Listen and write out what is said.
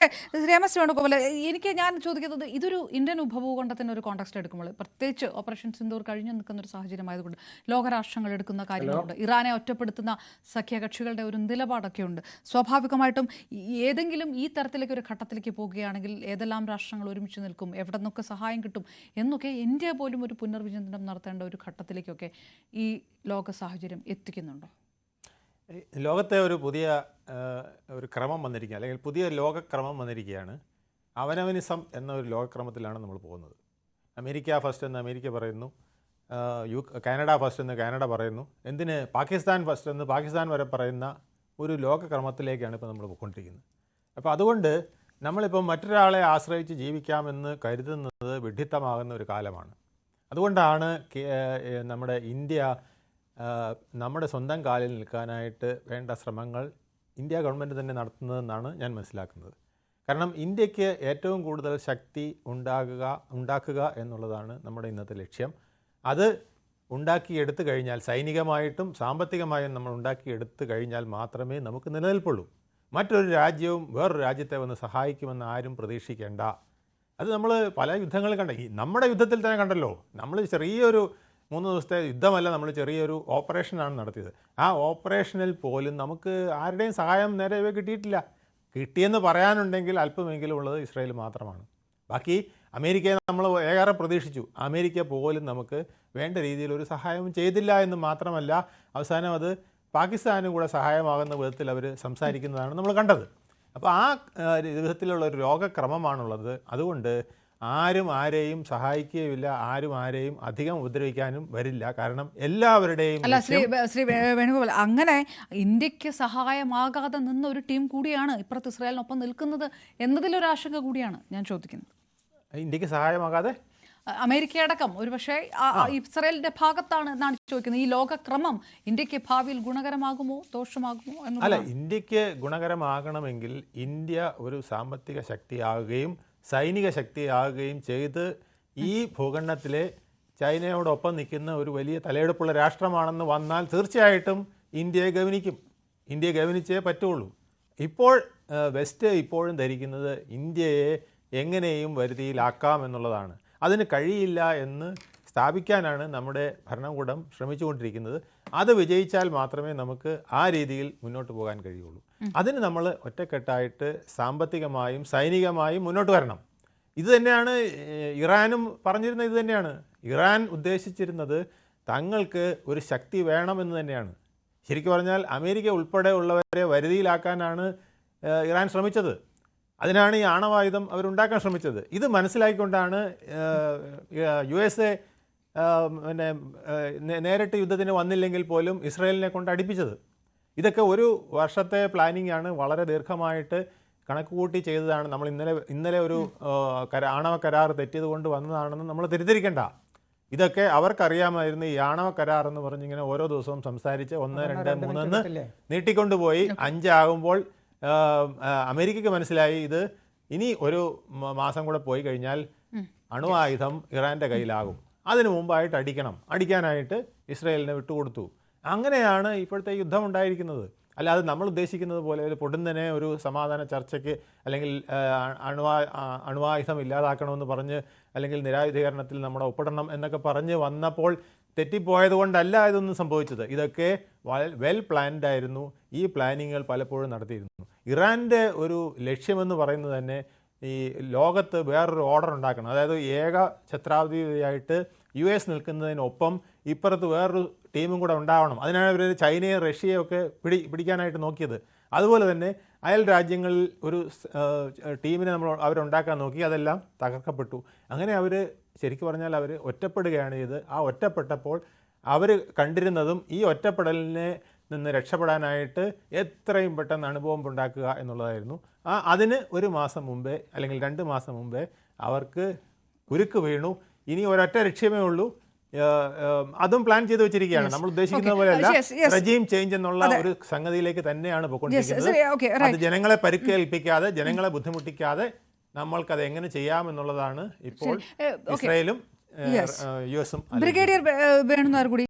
ശ്രീമസ് വേണുഗോപാൽ, ഞാൻ ചോദിക്കുന്നത് ഇതൊരു ഇന്ത്യൻ ഉപഭൂഖണ്ഡത്തിന് ഒരു കോൺടെക്സ്റ്റ് എടുക്കുമ്പോൾ, പ്രത്യേകിച്ച് ഓപ്പറേഷൻ സിന്ദൂർ കഴിഞ്ഞു നിൽക്കുന്ന ഒരു സാഹചര്യമായതുകൊണ്ട് ലോകരാഷ്ട്രങ്ങൾ എടുക്കുന്ന കാര്യങ്ങളുണ്ട്, ഇറാനെ ഒറ്റപ്പെടുത്തുന്ന സഖ്യകക്ഷികളുടെ ഒരു നിലപാടൊക്കെ ഉണ്ട്. സ്വാഭാവികമായിട്ടും ഏതെങ്കിലും ഈ തരത്തിലേക്ക് ഒരു ഘട്ടത്തിലേക്ക് പോകുകയാണെങ്കിൽ ഏതെല്ലാം രാഷ്ട്രങ്ങൾ ഒരുമിച്ച് നിൽക്കും, എവിടെ നിന്നൊക്കെ സഹായം കിട്ടും എന്നൊക്കെ ഇന്ത്യ പോലും ഒരു പുനർവിചിന്തനം നടത്തേണ്ട ഒരു ഘട്ടത്തിലേക്കൊക്കെ ഈ ലോക സാഹചര്യം എത്തിക്കുന്നുണ്ടോ? ലോകത്തെ ഒരു പുതിയ ഒരു ക്രമം വന്നിരിക്കുക, അല്ലെങ്കിൽ പുതിയ ലോകക്രമം വന്നിരിക്കുകയാണ്. അവനവനിസം എന്ന ഒരു ലോകക്രമത്തിലാണ് നമ്മൾ പോകുന്നത്. അമേരിക്ക ഫസ്റ്റ് എന്ന് അമേരിക്ക പറയുന്നു, കാനഡ ഫസ്റ്റ് എന്ന് കാനഡ പറയുന്നു, എന്തിന് പാകിസ്ഥാൻ ഫസ്റ്റ് എന്ന് പാകിസ്ഥാൻ വരെ പറയുന്ന ഒരു ലോകക്രമത്തിലേക്കാണ് ഇപ്പോൾ നമ്മൾ പോയിക്കൊണ്ടിരിക്കുന്നത്. അപ്പോൾ അതുകൊണ്ട് നമ്മളിപ്പോൾ മറ്റൊരാളെ ആശ്രയിച്ച് ജീവിക്കാമെന്ന് കരുതുന്നത് വിഡ്ഢിത്തമാകുന്ന ഒരു കാലമാണ്. അതുകൊണ്ടാണ് നമ്മുടെ ഇന്ത്യ നമ്മുടെ സ്വന്തം കാലിൽ നിൽക്കാനായിട്ട് വേണ്ട ശ്രമങ്ങൾ ഇന്ത്യ ഗവൺമെൻറ് തന്നെ നടത്തുന്നതെന്നാണ് ഞാൻ മനസ്സിലാക്കുന്നത്. കാരണം ഇന്ത്യക്ക് ഏറ്റവും കൂടുതൽ ശക്തി ഉണ്ടാക്കുക എന്നുള്ളതാണ് നമ്മുടെ ഇന്നത്തെ ലക്ഷ്യം. അത് ഉണ്ടാക്കിയെടുത്തു കഴിഞ്ഞാൽ, സൈനികമായിട്ടും സാമ്പത്തികമായും നമ്മൾ ഉണ്ടാക്കിയെടുത്തു കഴിഞ്ഞാൽ മാത്രമേ നമുക്ക് നിലനിൽപ്പുള്ളൂ. മറ്റൊരു രാജ്യവും വേറൊരു രാജ്യത്തെ വന്ന് സഹായിക്കുമെന്ന് ആരും പ്രതീക്ഷിക്കേണ്ട. അത് നമ്മൾ പല യുദ്ധങ്ങൾ നമ്മുടെ യുദ്ധത്തിൽ തന്നെ കണ്ടല്ലോ. നമ്മൾ ചെറിയൊരു 3 ദിവസത്തെ യുദ്ധമല്ല, നമ്മൾ ചെറിയൊരു ഓപ്പറേഷനാണ് നടത്തിയത്. ആ ഓപ്പറേഷനിൽ പോലും നമുക്ക് ആരുടെയും സഹായം നേരെ കിട്ടിയിട്ടില്ല. കിട്ടിയെന്ന് പറയാനുണ്ടെങ്കിൽ അല്പമെങ്കിലും ഉള്ളത് ഇസ്രായേൽ മാത്രമാണ്. ബാക്കി അമേരിക്കയെ നമ്മൾ ഏറെ പ്രതീക്ഷിച്ചു. അമേരിക്ക പോലും നമുക്ക് വേണ്ട രീതിയിലൊരു സഹായം ചെയ്തില്ല എന്ന് മാത്രമല്ല, അവസാനം അത് പാകിസ്ഥാനും കൂടെ സഹായമാകുന്ന വിധത്തിൽ അവർ സംസാരിക്കുന്നതാണ് നമ്മൾ കണ്ടത്. അപ്പോൾ ആ വിധത്തിലുള്ള ഒരു രോഗക്രമമാണുള്ളത്. അതുകൊണ്ട് ആരും ആരെയും സഹായിക്കുകയില്ല, ആരും ആരെയും അധികം ഉപദ്രവിക്കാനും വരില്ല. കാരണം എല്ലാവരുടെയും ശ്രീ വേണുഗോപാൽ, അങ്ങനെ ഇന്ത്യക്ക് സഹായമാകാതെ നിന്ന ഒരു ടീം കൂടിയാണ് ഇപ്പുറത്ത് ഇസ്രായേലിനൊപ്പം നിൽക്കുന്നത് എന്നതിലൊരു ആശങ്ക കൂടിയാണ് ഞാൻ ചോദിക്കുന്നത്. ഇന്ത്യക്ക് സഹായമാകാതെ അമേരിക്കയടക്കം ഒരുപക്ഷെ ഇസ്രായേലിന്റെ ഭാഗത്താണ് എന്നാണ് ചോദിക്കുന്നത്. ഈ ലോകക്രമം ഇന്ത്യക്ക് ഭാവിയിൽ ഗുണകരമാകുമോ ദോഷമാകുമോ എന്ന്? അല്ല, ഇന്ത്യക്ക് ഗുണകരമാകണമെങ്കിൽ ഇന്ത്യ ഒരു സാമ്പത്തിക ശക്തിയാകുകയും സൈനിക ശക്തിയാകുകയും ചെയ്ത് ഈ ഭൂഖണ്ഡത്തിലെ ചൈനയോടൊപ്പം നിൽക്കുന്ന ഒരു വലിയ തലയെടുപ്പുള്ള രാഷ്ട്രമാണെന്ന് വന്നാൽ തീർച്ചയായിട്ടും ഇന്ത്യയെ ഗവനിക്കും. ഇന്ത്യയെ ഗവനിച്ചേ പറ്റുള്ളൂ. ഇപ്പോൾ വെസ്റ്റ് ഇപ്പോഴും ധരിക്കുന്നത് ഇന്ത്യയെ എങ്ങനെയും വരുതിയിലാക്കാം എന്നുള്ളതാണ്. അതിന് കഴിയില്ല എന്ന് സ്ഥാപിക്കാനാണ് നമ്മുടെ ഭരണകൂടം ശ്രമിച്ചുകൊണ്ടിരിക്കുന്നത്. അത് വിജയിച്ചാൽ മാത്രമേ നമുക്ക് ആ രീതിയിൽ മുന്നോട്ട് പോകാൻ കഴിയുള്ളൂ. അതിന് നമ്മൾ ഒറ്റക്കെട്ടായിട്ട് സാമ്പത്തികമായും സൈനികമായും മുന്നോട്ട് വരണം. ഇത് തന്നെയാണ് ഇറാനും പറഞ്ഞിരുന്നത്. ഇത് തന്നെയാണ് ഇറാൻ ഉദ്ദേശിച്ചിരുന്നത്. തങ്ങൾക്ക് ഒരു ശക്തി വേണമെന്ന് തന്നെയാണ്. ശരിക്കും പറഞ്ഞാൽ അമേരിക്ക ഉൾപ്പെടെ ഉള്ളവരെ വരുതിയിലാക്കാനാണ് ഇറാൻ ശ്രമിച്ചത്. അതിനാണ് ഈ ആണവായുധം അവരുണ്ടാക്കാൻ ശ്രമിച്ചത്. ഇത് മനസ്സിലാക്കിക്കൊണ്ടാണ് USA പിന്നെ നേരിട്ട് യുദ്ധത്തിന് വന്നില്ലെങ്കിൽ പോലും ഇസ്രായേലിനെ കൊണ്ട് അടുപ്പിച്ചത്. ഇതൊക്കെ ഒരു വർഷത്തെ പ്ലാനിംഗ് ആണ്. വളരെ ദീർഘമായിട്ട് കണക്ക് കൂട്ടി ചെയ്തതാണ്. നമ്മൾ ഇന്നലെ ഒരു ആണവ കരാർ തെറ്റിയത് കൊണ്ട് വന്നതാണെന്ന് നമ്മൾ തിരിച്ചറിയേണ്ട. ഇതൊക്കെ അവർക്കറിയാമായിരുന്നു. ഈ ആണവ കരാർ എന്ന് പറഞ്ഞിങ്ങനെ ഓരോ ദിവസവും സംസാരിച്ച് 1, 2, 3 എന്ന് നീട്ടിക്കൊണ്ടുപോയി 5 ആകുമ്പോൾ അമേരിക്കയ്ക്ക് മനസ്സിലായി ഇത് ഇനി ഒരു മാസം കൂടെ പോയി കഴിഞ്ഞാൽ അണുവായുധം ഇറാൻ്റെ കയ്യിലാകും. അതിനു മുമ്പായിട്ട് അടിക്കാനായിട്ട് ഇസ്രായേലിനെ വിട്ടുകൊടുത്തു. അങ്ങനെയാണ് ഇപ്പോഴത്തെ യുദ്ധം ഉണ്ടായിരിക്കുന്നത്. അല്ലാതെ നമ്മൾ ഉദ്ദേശിക്കുന്നത് പോലെ ഒരു പൊടുന്നനെ ഒരു സമാധാന ചർച്ചയ്ക്ക് അല്ലെങ്കിൽ അണുവായുധം ഇല്ലാതാക്കണമെന്ന് പറഞ്ഞ് അല്ലെങ്കിൽ നിരായുധീകരണത്തിൽ നമ്മുടെ ഒപ്പിടണം എന്നൊക്കെ പറഞ്ഞ് വന്നപ്പോൾ തെറ്റിപ്പോയത് കൊണ്ടല്ല ഇതൊന്നും സംഭവിച്ചത്. ഇതൊക്കെ വെൽ പ്ലാൻഡ് ആയിരുന്നു. ഈ പ്ലാനിങ്ങുകൾ പലപ്പോഴും നടത്തിയിരുന്നു. ഇറാൻ്റെ ഒരു ലക്ഷ്യമെന്ന് പറയുന്നത് തന്നെ ഈ ലോകത്ത് വേറൊരു ഓർഡർ ഉണ്ടാക്കണം. അതായത് ഏക ഛത്രാധിപതിയായിട്ട് US നിൽക്കുന്നതിനൊപ്പം ഇപ്പുറത്ത് വേറൊരു ടീമും കൂടെ ഉണ്ടാവണം. അതിനാണ് ഇവർ ചൈനയും റഷ്യയും ഒക്കെ പിടിക്കാനായിട്ട് നോക്കിയത്. അതുപോലെ തന്നെ അയൽ രാജ്യങ്ങളിൽ ഒരു ടീമിനെ അവരുണ്ടാക്കാൻ നോക്കി. അതെല്ലാം തകർക്കപ്പെട്ടു. അങ്ങനെ അവർ ശരിക്കും പറഞ്ഞാൽ അവർ ഒറ്റപ്പെടുകയാണ് ചെയ്തത്. ആ ഒറ്റപ്പെട്ടപ്പോൾ അവർ കണ്ടിരുന്നതും ഈ ഒറ്റപ്പെടലിനെ നിന്ന് രക്ഷപ്പെടാനായിട്ട് എത്രയും പെട്ടെന്ന് അണുബോംബ് ഉണ്ടാക്കുക എന്നുള്ളതായിരുന്നു. അതിന് 1 മാസം മുമ്പേ അല്ലെങ്കിൽ 2 മാസം മുമ്പേ അവർക്ക് കുരുക്ക് വീണു. ഇനി ഒരൊറ്റ ലക്ഷ്യമേ ഉള്ളൂ. അതും പ്ലാൻ ചെയ്ത് വെച്ചിരിക്കുകയാണ്. നമ്മൾ ഉദ്ദേശിക്കുന്ന പോലെയല്ല. റെജീം ചേഞ്ച് എന്നുള്ള ഒരു സംഗതിയിലേക്ക് തന്നെയാണ് പോയിക്കൊണ്ടിരിക്കുന്നത്. അത് ജനങ്ങളെ പരിക്കേൽപ്പിക്കാതെ, ജനങ്ങളെ ബുദ്ധിമുട്ടിക്കാതെ നമ്മൾക്കത് എങ്ങനെ ചെയ്യാമെന്നുള്ളതാണ് ഇപ്പോൾ ഇസ്രായേലും US-ഉം. ബ്രിഗേഡിയർ വേണുനാർ കൂടി